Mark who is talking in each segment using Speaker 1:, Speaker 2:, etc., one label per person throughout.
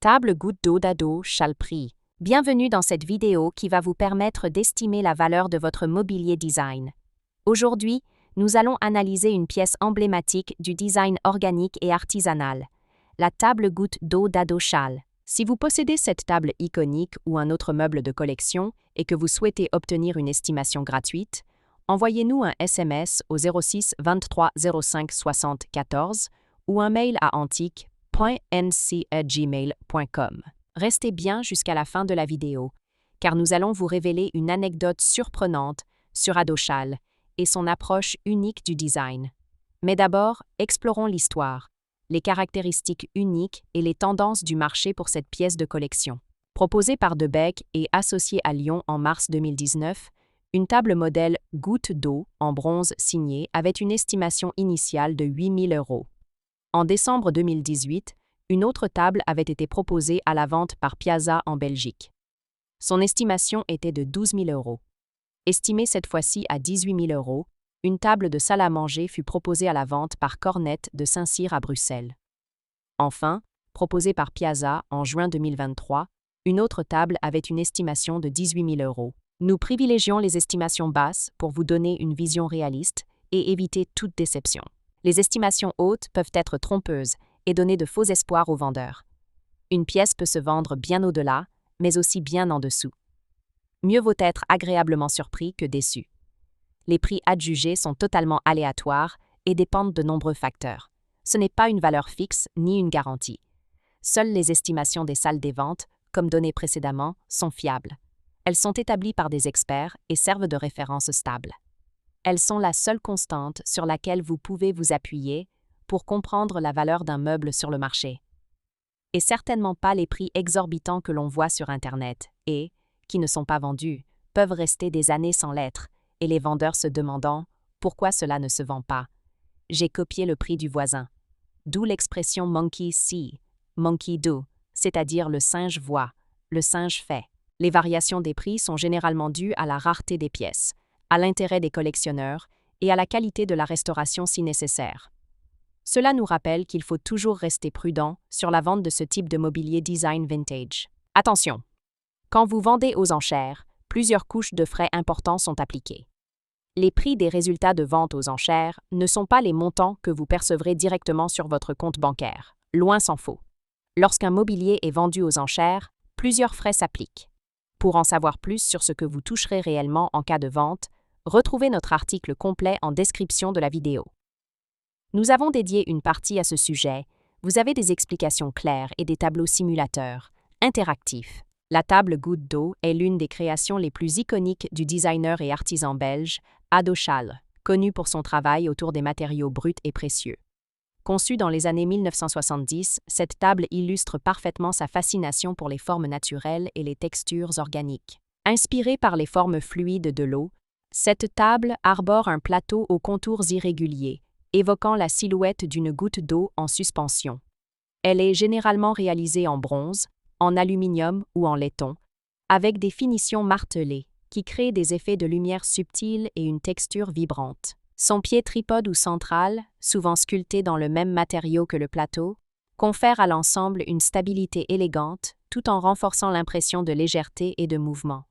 Speaker 1: Table goutte d'eau d'Ado Chal prix. Bienvenue dans cette vidéo qui va vous permettre d'estimer la valeur de votre mobilier design. Aujourd'hui, nous allons analyser une pièce emblématique du design organique et artisanal, la table goutte d'eau d'Ado Chal. Si vous possédez cette table iconique ou un autre meuble de collection et que vous souhaitez obtenir une estimation gratuite, envoyez-nous un SMS au 06 23 05 60 14 ou un mail à antique.nc@gmail.com. Restez bien jusqu'à la fin de la vidéo, car nous allons vous révéler une anecdote surprenante sur Ado Chal et son approche unique du design. Mais d'abord, explorons l'histoire, les caractéristiques uniques et les tendances du marché pour cette pièce de collection. Proposée par Debec et associée à Lyon en mars 2019, une table modèle goutte d'eau en bronze signée avait une estimation initiale de 8 000 €. En décembre 2018, une autre table avait été proposée à la vente par Piazza en Belgique. Son estimation était de 12 000 €. Estimée cette fois-ci à 18 000 €, une table de salle à manger fut proposée à la vente par Cornette de Saint-Cyr à Bruxelles. Enfin, proposée par Piazza en juin 2023, une autre table avait une estimation de 18 000 €. Nous privilégions les estimations basses pour vous donner une vision réaliste et éviter toute déception. Les estimations hautes peuvent être trompeuses et donner de faux espoirs aux vendeurs. Une pièce peut se vendre bien au-delà, mais aussi bien en dessous. Mieux vaut être agréablement surpris que déçu. Les prix adjugés sont totalement aléatoires et dépendent de nombreux facteurs. Ce n'est pas une valeur fixe ni une garantie. Seules les estimations des salles des ventes, comme donné précédemment, sont fiables. Elles sont établies par des experts et servent de référence stable. Elles sont la seule constante sur laquelle vous pouvez vous appuyer pour comprendre la valeur d'un meuble sur le marché. Et certainement pas les prix exorbitants que l'on voit sur Internet et, qui ne sont pas vendus, peuvent rester des années sans l'être, et les vendeurs se demandant pourquoi cela ne se vend pas. J'ai copié le prix du voisin. D'où l'expression monkey see, monkey do, c'est-à-dire le singe voit, le singe fait. Les variations des prix sont généralement dues à la rareté des pièces, à l'intérêt des collectionneurs et à la qualité de la restauration si nécessaire. Cela nous rappelle qu'il faut toujours rester prudent sur la vente de ce type de mobilier design vintage. Attention! Quand vous vendez aux enchères, plusieurs couches de frais importants sont appliquées. Les prix des résultats de vente aux enchères ne sont pas les montants que vous percevrez directement sur votre compte bancaire. Loin s'en faut. Lorsqu'un mobilier est vendu aux enchères, plusieurs frais s'appliquent. Pour en savoir plus sur ce que vous toucherez réellement en cas de vente, retrouvez notre article complet en description de la vidéo. Nous avons dédié une partie à ce sujet. Vous avez des explications claires et des tableaux simulateurs, interactifs. La table goutte d'eau est l'une des créations les plus iconiques du designer et artisan belge Ado Chal, connu pour son travail autour des matériaux bruts et précieux. Conçue dans les années 1970, cette table illustre parfaitement sa fascination pour les formes naturelles et les textures organiques. Inspirée par les formes fluides de l'eau, cette table arbore un plateau aux contours irréguliers, évoquant la silhouette d'une goutte d'eau en suspension. Elle est généralement réalisée en bronze, en aluminium ou en laiton, avec des finitions martelées, qui créent des effets de lumière subtile et une texture vibrante. Son pied tripode ou central, souvent sculpté dans le même matériau que le plateau, confère à l'ensemble une stabilité élégante tout en renforçant l'impression de légèreté et de mouvement.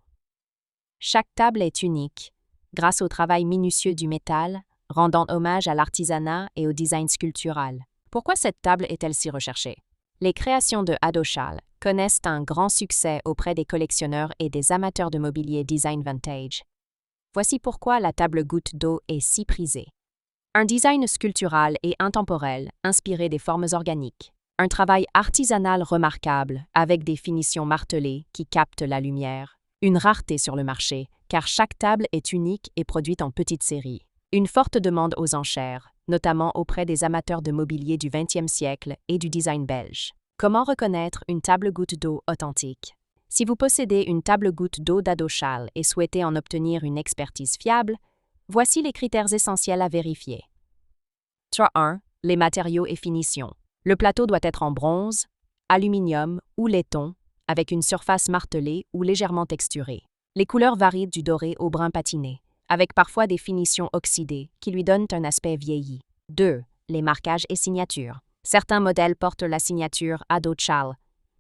Speaker 1: Chaque table est unique, grâce au travail minutieux du métal, rendant hommage à l'artisanat et au design sculptural. Pourquoi cette table est-elle si recherchée? Les créations de Ado Chal connaissent un grand succès auprès des collectionneurs et des amateurs de mobilier design vintage. Voici pourquoi la table goutte d'eau est si prisée. Un design sculptural et intemporel, inspiré des formes organiques. Un travail artisanal remarquable, avec des finitions martelées qui captent la lumière. Une rareté sur le marché, car chaque table est unique et produite en petite série. Une forte demande aux enchères, notamment auprès des amateurs de mobilier du XXe siècle et du design belge. Comment reconnaître une table goutte d'eau authentique? Si vous possédez une table goutte d'eau d'Ado Chal et souhaitez en obtenir une expertise fiable, voici les critères essentiels à vérifier. 1. Les matériaux et finitions. Le plateau doit être en bronze, aluminium ou laiton, avec une surface martelée ou légèrement texturée. Les couleurs varient du doré au brun patiné, avec parfois des finitions oxydées qui lui donnent un aspect vieilli. 2. Les marquages et signatures. Certains modèles portent la signature Ado Chal,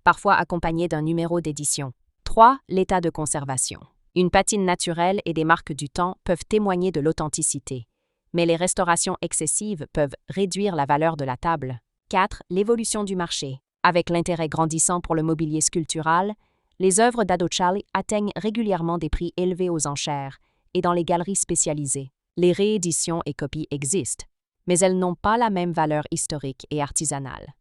Speaker 1: parfois accompagné d'un numéro d'édition. 3. L'état de conservation. Une patine naturelle et des marques du temps peuvent témoigner de l'authenticité, mais les restaurations excessives peuvent réduire la valeur de la table. 4. L'évolution du marché. Avec l'intérêt grandissant pour le mobilier sculptural, les œuvres d'Adocali atteignent régulièrement des prix élevés aux enchères et dans les galeries spécialisées. Les rééditions et copies existent, mais elles n'ont pas la même valeur historique et artisanale.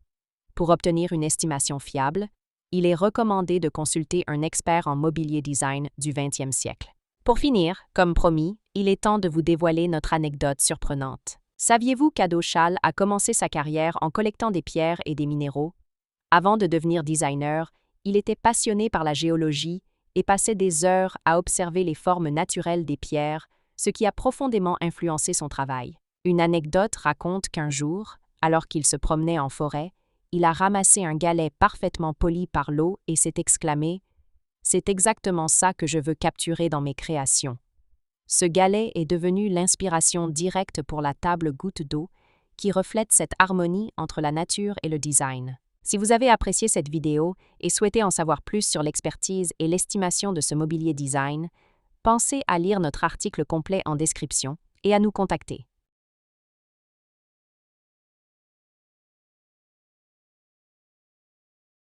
Speaker 1: Pour obtenir une estimation fiable, il est recommandé de consulter un expert en mobilier design du 20e siècle. Pour finir, comme promis, il est temps de vous dévoiler notre anecdote surprenante. Saviez-vous qu'Adocali a commencé sa carrière en collectant des pierres et des minéraux? Avant de devenir designer, il était passionné par la géologie et passait des heures à observer les formes naturelles des pierres, ce qui a profondément influencé son travail. Une anecdote raconte qu'un jour, alors qu'il se promenait en forêt, il a ramassé un galet parfaitement poli par l'eau et s'est exclamé « C'est exactement ça que je veux capturer dans mes créations ». Ce galet est devenu l'inspiration directe pour la table goutte d'eau qui reflète cette harmonie entre la nature et le design. Si vous avez apprécié cette vidéo et souhaitez en savoir plus sur l'expertise et l'estimation de ce mobilier design, pensez à lire notre article complet en description et à nous contacter.